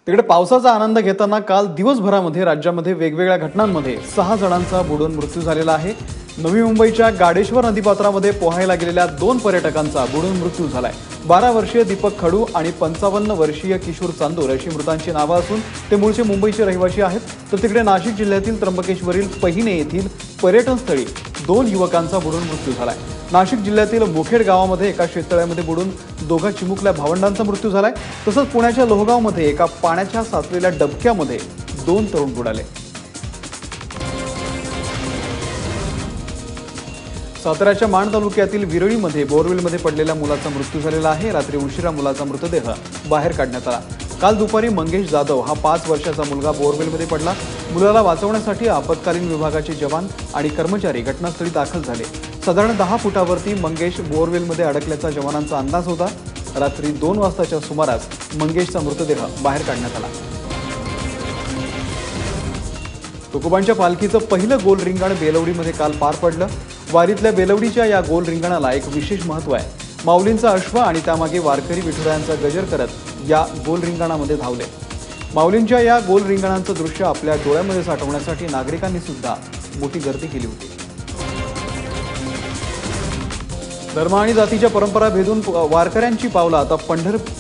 तिकडे पावसाचा आनंद घेताना काल दिवसभरामध्ये राज्यामध्ये वेगवेगळ्या घटनांमध्ये 6 जणांचा बुडून मृत्यू झालेला आहे। नवी मुंबईच्या गाडेश्वर नदीपात्रामध्ये पोहायला गेलेल्या 2 पर्यटकांचा बुडून मृत्यू झालाय। 12 वर्षीय दीपक खडू आणि 55 वर्षीय किशोर चांदोर अशी मृतांची नावे असून ते मूळचे मुंबईचे रहिवासी आहेत। तर तिकडे नाशिक जिल्ह्यातील त्र्यंबकेश्वरील पहिने येथील पर्यटन स्थळी 2 युवकांचा बुडून मृत्यू झालाय। नाशिक जिल्ह्यातील मुखेड गावामध्ये एका शेततळ्यामध्ये बुडून दोघा चिमुकल्या भावंडांचा मृत्यू झालाय। तसंच पुण्याच्या लोहगावमध्ये एका पाण्याच्या साचलेल्या डबक्यामध्ये 2 तरुण बुडाले। साताऱ्याच्या माण तालुक्यातील विरळीमध्ये बोरवेलमध्ये पडलेल्या मुलाचा मृत्यू झालेला आहे। रात्री उशिरा मुलाचा मृतदेह बाहेर काढण्यात आला। काल दुपारी मंगेश जाधव हा 5 वर्षाचा मुलगा बोरवेलमध्ये पडला। मुलाला वाचवण्यासाठी आपत्कालीन विभागाचे जवान आणि कर्मचारी घटनास्थळी दाखल झाले। साधारण 10 फुटावरती मंगेश बोरवेलमध्ये अडकल्याचा जवानांचा अंदाज होता। रात्री 2 वाजताच्या सुमारास मंगेशचा मृतदेह बाहेर काढण्यात आला। तुकोबांच्या पालखीचं पहिलं गोल रिंगण बेलवडीमध्ये काल पार पडलं। वारीतल्या बेलवडीच्या या गोल रिंगणाला एक विशेष महत्त्व आहे। माऊलींचा अश्व आणि त्यामागे वारकरी विठुरायांचा गजर करत या गोल रिंगणामध्ये धावले। माऊलींच्या या गोल रिंगणांचं दृश्य आपल्या डोळ्यामध्ये साठवण्यासाठी नागरिकांनी सुद्धा मोठी गर्दी केली होती। धर्म आणि जातीच्या परंपरा भेदून वारकऱ्यांची पावलं आता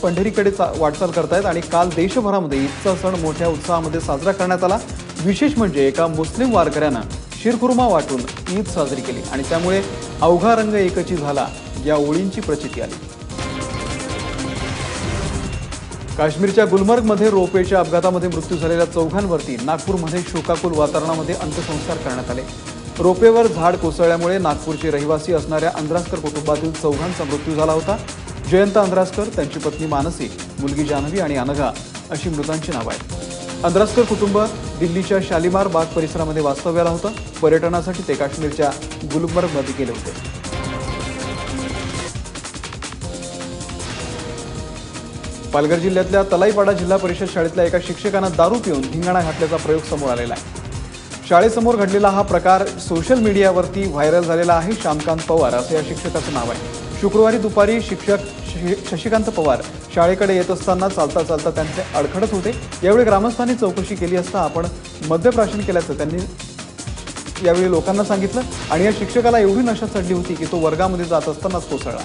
पंढरीकडे वाटचाल करतायत आणि काल देशभरामध्ये ईदचा सण मोठ्या उत्साहामध्ये साजरा करण्यात आला। विशेष म्हणजे एका मुस्लिम वारकऱ्यानं शिरखुर्मा वाटून ईद साजरी केली आणि त्यामुळे अवघा रंग एकची झाला या ओळींची प्रचिती आली। काश्मीरच्या गुलमर्गमध्ये रोपवेच्या अपघातामध्ये मृत्यू झालेल्या चौघांवरती नागपूरमध्ये शोकाकुल वातावरणामध्ये अंत्यसंस्कार करण्यात आले। रोपवेवर झाड कोसळल्यामुळे नागपूरचे रहिवासी असणाऱ्या अंद्रास्कर कुटुंबातील चौघांचा मृत्यू झाला होता। जयंत अंद्रास्कर, त्यांची पत्नी मानसी, मुलगी जान्हवी आणि अनघा अशी मृतांची नावं आहेत। अंद्रास्कर कुटुंब दिल्लीच्या शालिमार बाग परिसरामध्ये वास्तव्याला होतं। पर्यटनासाठी ते काश्मीरच्या गुलमर्गमध्ये गेले होते। पालघर जिल्ह्यातल्या तलाईपाडा जिल्हा परिषद शाळेतल्या एका शिक्षकानं दारू पिऊन धिंगाणा घातल्याचा प्रयोग समोर आलेला आहे। शाळेसमोर घडलेला हा प्रकार सोशल मीडियावरती व्हायरल झालेला आहे। श्यामकांत पवार असं या शिक्षकाचं नाव आहे। शुक्रवारी दुपारी शिक्षक शशिकांत पवार शाळेकडे येत असताना चालता चालता त्यांचे अडखडत होते। यावेळी ग्रामस्थांनी चौकशी केली असता आपण मद्यप्राशन केल्याचं त्यांनी यावेळी लोकांना सांगितलं आणि या शिक्षकाला एवढी नशा चढली होती की तो वर्गामध्ये जात असतानाच कोसळला।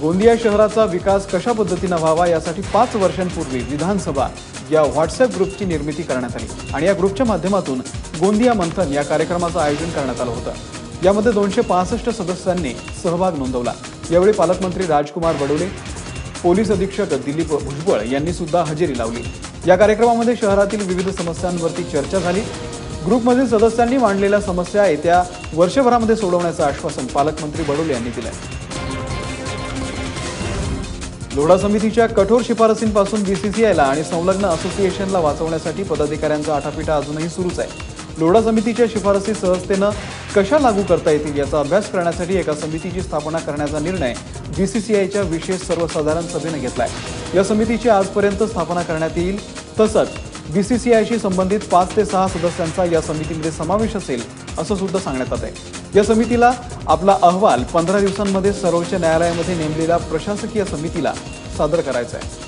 गोंदिया शहराचा विकास कशा पद्धतीने व्हावा यासाठी 5 वर्षांपूर्वी विधानसभा या व्हॉट्सअप ग्रुपची निर्मिती करण्यात आली आणि या ग्रुपच्या माध्यमातून गोंदिया मंथन या कार्यक्रमाचं आयोजन करण्यात आलं होतं। यामध्ये 265 सदस्यांनी सहभाग नोंदवला। यावेळी पालकमंत्री राजकुमार बडोले, पोलीस अधीक्षक दिलीप भुजबळ यांनी सुद्धा हजेरी लावली। या कार्यक्रमामध्ये शहरातील विविध समस्यांवरती चर्चा झाली। ग्रुपमधील सदस्यांनी मांडलेल्या समस्या येत्या वर्षभरामध्ये सोडवण्याचं आश्वासन पालकमंत्री बडोले यांनी दिलंय। लोढा समितीच्या कठोर शिफारसींपासून बीसीसीआयला आणि संलग्न असोसिएशनला वाचवण्यासाठी पदाधिकाऱ्यांचा आटापिटा अजूनही सुरूच आहे। लोढा समितीच्या शिफारसी सहजतेनं कशा लागू करता येतील याचा अभ्यास करण्यासाठी एका समितीची स्थापना करण्याचा निर्णय बीसीसीआयच्या विशेष सर्वसाधारण सभेने घेतलाय। या समितीची आजपर्यंत स्थापना करण्यात येईल। तसंच बीसीसीआयशी संबंधित 5 ते 6 सदस्यांचा या समितीमध्ये समावेश असेल असं सुद्धा सांगण्यात आलंय। या समितीला आपला अहवाल 15 दिवसांमध्ये सर्वोच्च न्यायालयामध्ये नेमलेल्या प्रशासकीय समितीला सादर करायचा आहे।